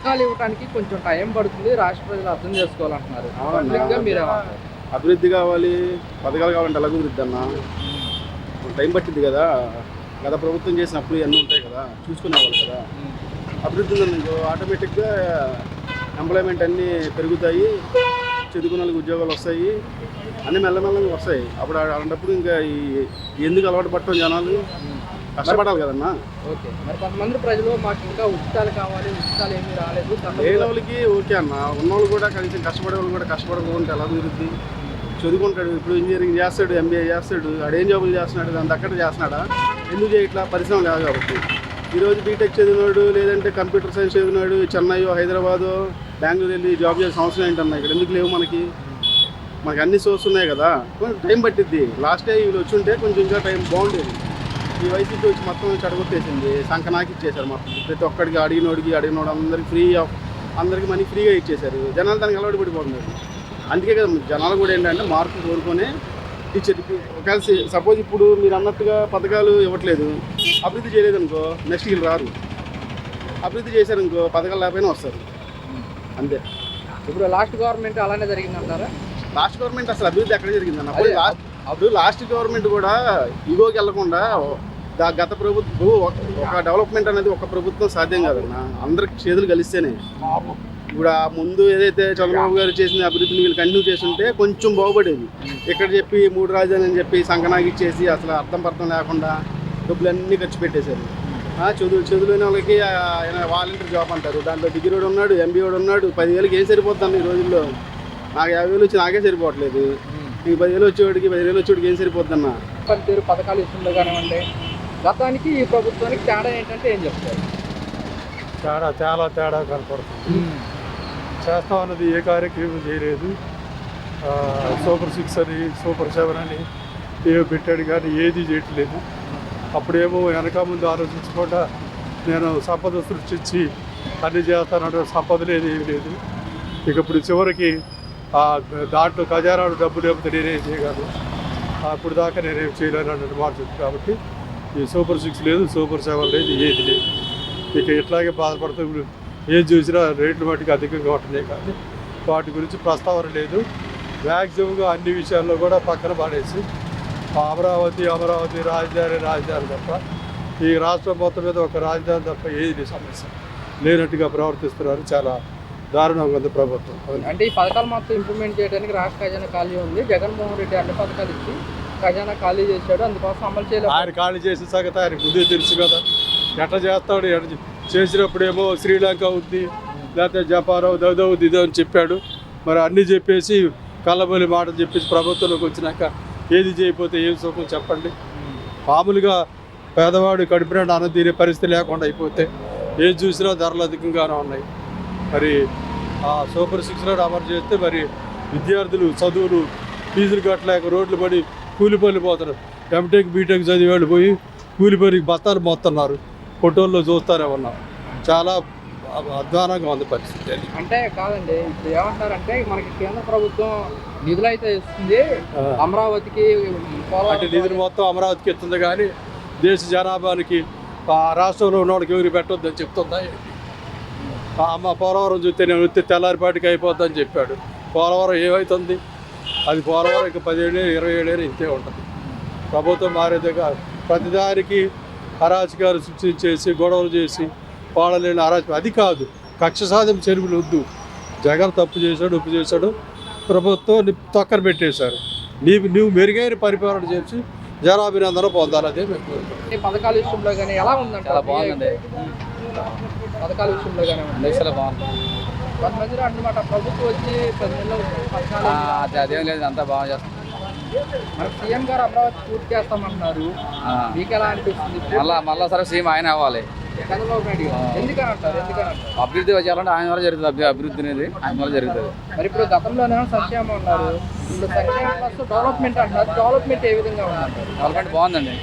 పథకాలు ఇవ్వడానికి కొంచెం టైం పడుతుంది, రాష్ట్ర ప్రజలు అర్థం చేసుకోవాలంటున్నారు. అభివృద్ధి కావాలి, పథకాలు కావాలంటే ఎలా కుదురుద్ది అన్న? టైం పట్టింది కదా. గత ప్రభుత్వం చేసిన అప్పుడు అన్నీ ఉంటాయి కదా, చూసుకునేవాళ్ళు కదా. అభివృద్ధి ఉందనుకో ఆటోమేటిక్గా ఎంప్లాయ్మెంట్ అన్నీ పెరుగుతాయి, చదువుకున్న వాళ్ళకి ఉద్యోగాలు వస్తాయి, అన్నీ మెల్లమెల్లగా వస్తాయి. అప్పుడు అలాంటప్పుడు ఇంకా ఎందుకు అలవాటు పట్టడం జనాలు కష్టపడాలి కదన్నా. ఓకే, మరి కొంతమంది ప్రజలు మాకు ఇంకా ఉచితాలు కావాలి, ఉచితాలు ఏమీ రాలేదు. లేని వాళ్ళకి ఓకే అన్న, ఉన్నవాళ్ళు కూడా కనీసం కష్టపడే వాళ్ళు కూడా కష్టపడకుండా ఎలా కుదురుద్ది? చదువుకుంటాడు, ఇప్పుడు ఇంజనీరింగ్ చేస్తాడు, ఎంబీఏ చేస్తాడు, ఆడేం జాబులు చేస్తున్నాడు, దాని దగ్గర చేస్తున్నాడా? ఎందుకు చేయట్లా? పరిశ్రమ లేదు కాబట్టి. ఈరోజు బీటెక్ చదివినాడు, లేదంటే కంప్యూటర్ సైన్స్ చదివినాడు, చెన్నై హైదరాబాదు బెంగళూరు వెళ్ళి జాబ్ చేసే అవసరం ఏంటన్నా? ఇక్కడ ఎందుకు లేవు మనకి అన్ని సోర్స్ ఉన్నాయి కదా. కొంచెం టైం పట్టిద్ది. లాస్ట్ టైం వీళ్ళు వచ్చి ఉంటే కొంచెం ఇంకా టైం బాగుండేది. ఈ వైసీపీ వచ్చి మొత్తం చెడగొట్టేసింది, సంకనాకి ఇచ్చేశారు మొత్తం. ప్రతి ఒక్కడికి అడిగినోడు అందరికీ మనీ ఫ్రీగా ఇచ్చేశారు. జనాలు దానికి అలవాటు పడిపోతున్నారు. అందుకే కదా జనాలు కూడా ఏంటంటే మార్పు కోరుకొని ఇచ్చేది. ఒకవేళ సపోజ్ ఇప్పుడు మీరు అన్నట్టుగా పథకాలు ఇవ్వట్లేదు, అభివృద్ధి చేయలేదు అనుకో నెక్స్ట్ వీళ్ళు రారు. అభివృద్ధి చేశారనుకో పథకాలు లేకపోయినా వస్తారు, అంతే. ఇప్పుడు లాస్ట్ గవర్నమెంట్ అలానే జరిగిందంటారా? లాస్ట్ గవర్నమెంట్ అసలు అభివృద్ధి ఎక్కడ జరిగిందన్న? అప్పుడు లాస్ట్ గవర్నమెంట్ కూడా ఇగోకి వెళ్లకుండా గత ప్రభుత్వం ఒక డెవలప్మెంట్ అనేది ఒక ప్రభుత్వం సాధ్యం కాదన్న, అందరికి చేతులు కలిస్తేనే. ఇప్పుడు ఆ ముందు ఏదైతే చంద్రబాబు గారు చేసిన అభివృద్ధిని వీళ్ళు కంటిన్యూ చేస్తుంటే కొంచెం బాగుపడేది. ఇక్కడ చెప్పి 3 రాజధాని అని చెప్పి సంకనాకి ఇచ్చేసి అసలు అర్థం లేకుండా డబ్బులన్నీ ఖర్చు పెట్టేశారు. చదువులేని వాళ్ళకి వాలంటీర్ జాబ్ అంటారు, దాంట్లో డిగ్రీ వాడు ఉన్నాడు, ఎంబీ వాడు ఉన్నాడు. 10,000కి ఏం సరిపోతుంది ఈ రోజుల్లో? నాకు 50,000 వచ్చి నాకే సరిపోవట్లేదు. ఈ 10,000 వచ్చేవాడికి ఏం సరిపోద్దన్నా? పనితీరు పథకాలు ఇస్తుందో కానివ్వండి, గతానికి ఈ ప్రభుత్వానికి తేడా ఏంటంటే ఏం చెప్తారు? చాలా తేడా కనపడుతుంది. చేస్తామన్నది ఏ కార్యక్రమం చేయలేదు. సూపర్ 6 అని సూపర్ 7 అని ఏవో పెట్టాడు కానీ ఏది చేయట్లేదు. అప్పుడేమో వెనక ముందు ఆలోచించకుండా నేను సంపద సృష్టించి అన్నీ చేస్తానంటే సంపద లేదు, ఏమి లేదు. ఇక ఇప్పుడు చివరికి దాంట్లో ఖజానాడు డబ్బు లేకపోతే నేనేం చేయగలను, అప్పుడు దాకా నేనేం చేయలేను అన్నట్టు మారుతుంది. కాబట్టి ఈ సూపర్ 6 లేదు, సూపర్ 7 లేదు, ఏది లేదు. ఇక ఇట్లాగే బాధపడుతూ ఏం చూసినా రేట్లు మట్టుకు అధికంగా ఉంటున్నాయి కానీ వాటి గురించి ప్రస్తావన లేదు. మ్యాక్సిమంగా అన్ని విషయాల్లో కూడా పక్కన పడేసి అమరావతి రాజధాని తప్ప ఈ రాష్ట్రం మొత్తం మీద ఒక రాజధాని తప్ప ఏది సమస్య లేనట్టుగా ప్రవర్తిస్తున్నారు. చాలా దారుణంగా ఉంది ప్రభుత్వం. అంటే ఈ పథకాలు మొత్తం ఇంప్లిమెంట్ చేయడానికి రాష్ట్ర ఖజానా ఖాళీ ఉంది. జగన్మోహన్ రెడ్డి అన్ని పథకాలు ఇచ్చి ఖజానా ఖాళీ చేశాడు, అందుకోసం అమలు చేయలేదు. ఆయన ఖాళీ చేసిన సంగతి ఆయన ముందే తెలుసు కదా. ఎట్లా చేస్తాడు? చేసినప్పుడేమో శ్రీలంక ఉంది, లేకపోతే జపాన్ అవుద్ది ఇదో అని చెప్పాడు. మరి అన్నీ చెప్పేసి కళ్ళబొలి మాటలు చెప్పేసి ప్రభుత్వంలోకి వచ్చినాక ఏది చేయకపోతే ఏం సుఖం చెప్పండి? మామూలుగా పేదవాడు కడుపున అన్నం తినే పరిస్థితి లేకుండా అయిపోతే ఏది చూసినా ధరలు అధికంగానే ఉన్నాయి. మరి ఆ సూపర్ 6లో అమలు చేస్తే మరి విద్యార్థులు చదువులు ఫీజులు కట్టలేక రోడ్లు పడి కూలిపల్లి పోతారు. ఎంటెక్ బీటెక్ చదివి వాళ్ళు పోయి కూలిపల్లికి బస్తాలు మోస్తున్నారు. ఫోటోల్లో చూస్తారే ఉన్నారు. చాలా అధ్వానంగా ఉంది పరిస్థితి. అంటే కాదండి, ఇప్పుడు ఏమంటారంటే మనకి కేంద్ర ప్రభుత్వం నిధులు అయితే ఇస్తుంది అమరావతికి, అంటే నిధులు మొత్తం అమరావతికి ఇస్తుంది కానీ దేశ జనాభానికి రాష్ట్రంలో ఉన్న వాళ్ళకి ఎవరికి పెట్టొద్దని చెప్తుందా? అమ్మ పోలవరం చూస్తే నేను వస్తే తెల్లారిపాటికి అయిపోద్దని చెప్పాడు. పోలవరం ఏమవుతుంది? అది పోలవరం ఇంకా 17 ఏళ్ళు 20 ఏళ్ళు ఇంతే ఉంటుంది. ప్రభుత్వం మారేదిగా ప్రతిదానికి అరాచకాలు సృష్టించేసి గొడవలు చేసి పాడలేని అరాచకం అది కాదు. కక్ష సాధింపు చర్యలు వద్దు. జగన్ తప్పు చేశాడు, ఉప్పు చేశాడు, ప్రభుత్వం తొక్కన పెట్టేశారు. నువ్వు మెరుగైన పరిపాలన చేసి జనాభినందన పొందాలి. అదే మేము పథకాల విషయంలో కానీ ఎలా ఉందంటే బాగుందండి. పథకాల విషయంలో కానీ బాగుంది. కొంతమంది అన్నమాట ప్రభుత్వం వచ్చి 10 నెలలు అదేం లేదు, అంతా బాగా చేస్తాం. మరి సీఎం గారు అమరావతి పూర్తి చేస్తామంటున్నారు, మీకు ఎలా అనిపిస్తుంది? మళ్ళా సరే సీఎం ఆయన అవ్వాలి. చంద్రబాబు నాయుడు ఎందుకని అంటారు? అభివృద్ధి చేయాలంటే ఆయన వల్ల జరుగుతుంది. అభివృద్ధి అనేది ఆయన వల్ల జరుగుతుంది. మరి ఇప్పుడు గతంలోనే సంక్షేమం అన్నారు, ఇప్పుడు సంక్షేమం ప్లస్ డెవలప్మెంట్ అంటారు. డెవలప్మెంట్ ఏ విధంగా ఉందంటారు? డెవలప్మెంట్ బాగుందండి.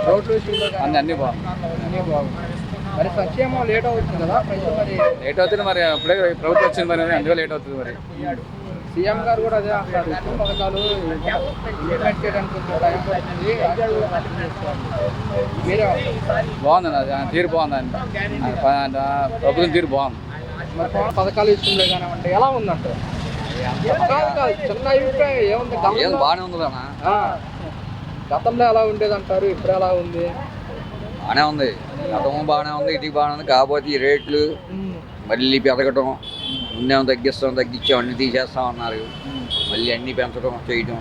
రోడ్ల విషయంలో అన్నీ బాగుంది. మరి సంక్షేమం లేట్ అవుతుంది కదా, ప్రజలు మరి లేట్ అవుతుంది. మరి అప్పుడే ప్రభుత్వం వచ్చింది, మరి అందుకే లేట్ అవుతుంది. మరి సీఎం గారు కూడా అదే అంటారు, ఎక్కువ పథకాలు ఇంప్లిమెంట్ చేయడానికి కొంచెం టైం పడుతుంది. బాగుందండి, అది తీరు బాగుందండి. ప్రభుత్వం తీరు బాగుంది. మరి పథకాల విషయంలో కానివ్వండి ఎలా ఉందంటారు? కాదు, చిన్న అభిప్రాయం ఏముంది బాగానే ఉంది అన్న. గతంలో ఎలా ఉండేది అంటారు, ఇప్పుడు ఎలా ఉంది? బాగానే ఉంది, గతం బాగానే ఉంది, ఇటుకి బాగానే ఉంది. కాకపోతే ఈ రేట్లు మళ్ళీ పెరగటం, ముందేమో తగ్గించాం అన్ని తీసేస్తాం అన్నారు, మళ్ళీ అన్ని పెంచడం చేయటం.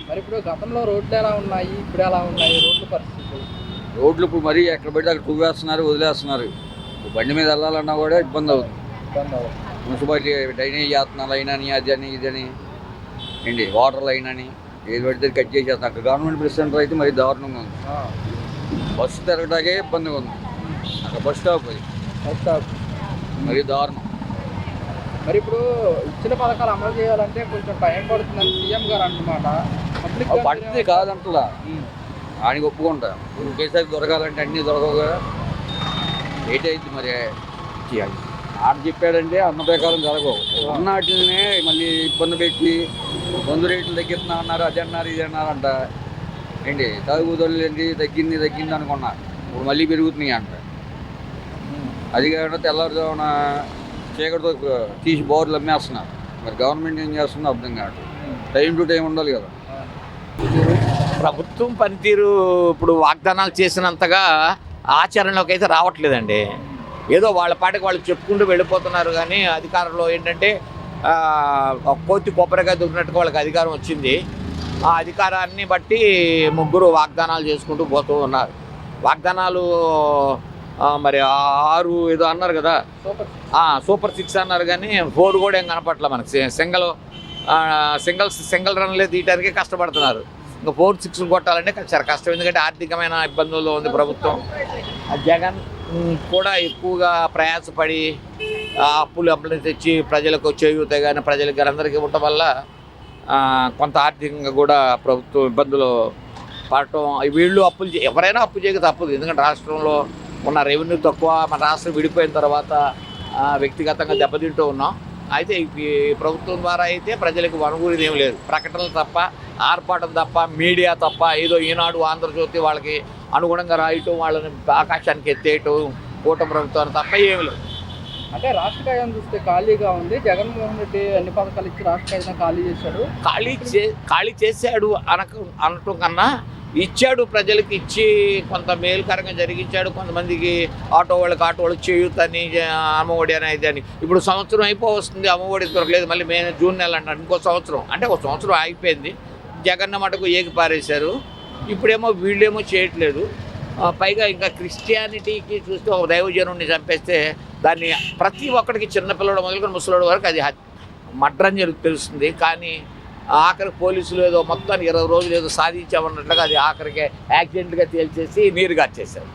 మరి ఇప్పుడు గతంలో రోడ్లు ఎలా ఉన్నాయి, ఇప్పుడు ఎలా ఉన్నాయి రోడ్ల పరిస్థితి? రోడ్లు ఇప్పుడు మరీ ఎక్కడ పడితే అక్కడ పువ్వేస్తున్నారు, వదిలేస్తున్నారు. బండి మీద వెళ్ళాలన్నా కూడా ఇబ్బంది అవుతుంది. మున్సిపాలిటీ డ్రైనేజ్ చేస్తున్నారు అయినని, అదని ఇదని ఏంటి వాటర్ లైన్ అని ఏది పడితే కట్ చేసేస్తున్నారు. అక్కడ గవర్నమెంట్ బస్ సెంటర్ అయితే మరి దారుణంగా ఉంది, బస్సు తిరగటాకే ఇబ్బందిగా ఉంది. అక్కడ బస్ స్టాప్ మరి దారుణం. మరి ఇప్పుడు ఇచ్చిన పథకాలు అమలు చేయాలంటే కొంచెం టైం పడుతుందని సీఎం గారు అన్నమాట. పడుతుంది కాదంటలా, ఆయనకి ఒప్పుకుంటా. ఒకేసారి దొరకాలంటే అన్నీ దొరకవు కదా, లేట్ అయింది. మరి ఆడ చెప్పాడంటే అన్న ప్రకారం జరగవు. ఉన్న వాటినే మళ్ళీ ఇబ్బంది పెట్టి మందు రేట్లు తగ్గిస్తున్నా అన్నారు, అది అన్నారు ఇది అన్నారంట. ఏంటి తాగుదొల్లు ఏంటి తగ్గింది అనుకున్నా, ఇప్పుడు మళ్ళీ పెరుగుతున్నాయి అంట. అది కాకుండా తెల్లవారుజామున చీకటితో తీసి బోర్లు అమ్మేస్తున్నారు. మరి గవర్నమెంట్ ఏం చేస్తుందో అర్థం కాదు. టైం టు టైం ఉండాలి కదా. ప్రభుత్వం పనితీరు ఇప్పుడు వాగ్దానాలు చేసినంతగా ఆచరణలోకి అయితే రావట్లేదండి. ఏదో వాళ్ళ పాటికి వాళ్ళు చెప్పుకుంటూ వెళ్ళిపోతున్నారు. కానీ అధికారంలో ఏంటంటే కోతి కొబ్బరిగా దొరికినట్టుగా వాళ్ళకి అధికారం వచ్చింది. ఆ అధికారాన్ని బట్టి ముగ్గురు వాగ్దానాలు చేసుకుంటూ పోతూ ఉన్నారు. వాగ్దానాలు మరి 6 ఏదో అన్నారు కదా, సూపర్ 6 అన్నారు. కానీ 4 కూడా ఏం కనపట్ల మనకి. సింగిల్ రన్లే తీయటానికే కష్టపడుతున్నారు. ఇంకా 4, 6 కొట్టాలంటే చాలా కష్టం. ఎందుకంటే ఆర్థికమైన ఇబ్బందుల్లో ఉంది ప్రభుత్వం. జగన్ కూడా ఎక్కువగా ప్రయాసపడి అప్పులు తెచ్చి ప్రజలకు చేయూత కానీ ప్రజలకు కానీ అందరికీ ఉండటం వల్ల కొంత ఆర్థికంగా కూడా ప్రభుత్వం ఇబ్బందులు పడటం. వీళ్ళు ఎవరైనా అప్పు చేయక తప్పదు. ఎందుకంటే రాష్ట్రంలో ఉన్న రెవెన్యూ తక్కువ. మన రాష్ట్రం విడిపోయిన తర్వాత వ్యక్తిగతంగా దెబ్బతింటూ ఉన్నాం. అయితే ఈ ప్రభుత్వం ద్వారా అయితే ప్రజలకు వనగూరేది ఏం లేదు. ప్రకటనలు తప్ప, ఆర్పాటం తప్ప, మీడియా తప్ప, ఏదో ఈనాడు ఆంధ్రజ్యోతి వాళ్ళకి అనుగుణంగా రాయటం, వాళ్ళని ఆకాశానికి ఎత్తేయటం కూటమి ప్రభుత్వాన్ని తప్ప ఏమి లేదు. అంటే రాష్ట్ర ఖజానా చూస్తే ఖాళీగా ఉంది. జగన్మోహన్ రెడ్డి అన్ని పథకాలు ఇచ్చి రాష్ట్ర ఖజానా ఖాళీ చేశాడు. ఖాళీ చేశాడు అనటం కన్నా ఇచ్చాడు. ప్రజలకు ఇచ్చి కొంత మేలుకరంగా జరిగించాడు. కొంతమందికి ఆటోలకు చేయూతని, అమ్మఒడి అనేది అని. ఇప్పుడు సంవత్సరం అయిపోవస్తుంది, అమ్మఒడి దొరకలేదు. మళ్ళీ జూన్ నెల అంటారు, ఇంకో సంవత్సరం. అంటే ఒక సంవత్సరం ఆగిపోయింది. జగన్న మటుకు ఏకి పారేశారు. ఇప్పుడేమో వీళ్ళేమో చేయట్లేదు. పైగా ఇంకా క్రిస్టియానిటీకి చూస్తే ఒక దైవజనుడిని చంపేస్తే దాన్ని ప్రతి ఒక్కడికి చిన్నపిల్లడు మొదలుకొని ముసలోడు వరకు అది మడ్రని తెలుస్తుంది. కానీ ఆఖరికి పోలీసులు ఏదో మొత్తాన్ని 20 రోజులు ఏదో సాధించామన్నట్లుగా అది ఆఖరికి యాక్సిడెంట్గా తేల్చేసి నీరుగా వచ్చేసారు.